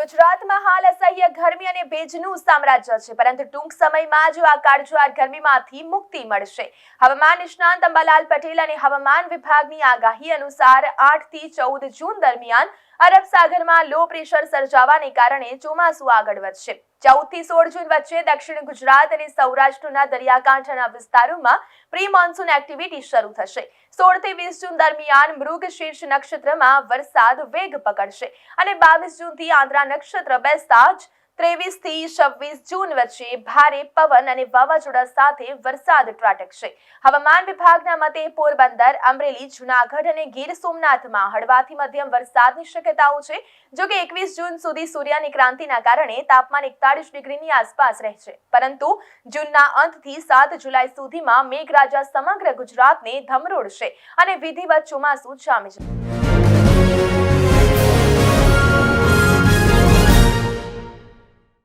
ગુજરાતમાં હાલ અસહ્ય ગરમી અને ભેજનું સામ્રાજ્ય છે, પરંતુ ટૂંક સમયમાં જ આ કાળઝાળ ગરમીમાંથી મુક્તિ મળશે। હવામાન નિષ્ણાંત અંબાલાલ પટેલ અને હવામાન વિભાગની આગાહી અનુસાર 8 થી 14 જૂન દરમિયાન અરબ સાગરમાં લો પ્રેશર સર્જાવાને કારણે ચોમાસું આગળ વધશે। 14 થી 16 જૂન વચ્ચે દક્ષિણ ગુજરાત અને સૌરાષ્ટ્રના દરિયાકાંઠાના વિસ્તારોમાં પ્રી મોન્સૂન એક્ટિવિટી શરૂ થશે। 16 થી 20 જૂન દરમિયાન મૃગશીર્ષ નક્ષત્રમાં વરસાદ વેગ પકડશે અને 22 જૂનથી આંદ્રા નક્ષત્ર બેસતા જ 23 થી 26 જૂન વચ્ચે ભારે પવન અને વાવાઝોડા સાથે વરસાદ ત્રાટકશે। હવામાન વિભાગના મતે પોરબંદર, અમરેલી, જૂનાગઢ અને ગીર સોમનાથમાં હળવાથી મધ્યમ વરસાદની શક્યતાઓ છે। જો કે 21 જૂન સુધી સૂર્યની ક્રાંતિના કારણે તાપમાન 41 ડિગ્રીની આસપાસ રહેશે, પરંતુ જૂનના અંતથી 7 જુલાઈ સુધીમાં મેઘરાજા સમગ્ર ગુજરાતને ધમરોળશે અને વિધિવત ચોમાસું જામી જશે।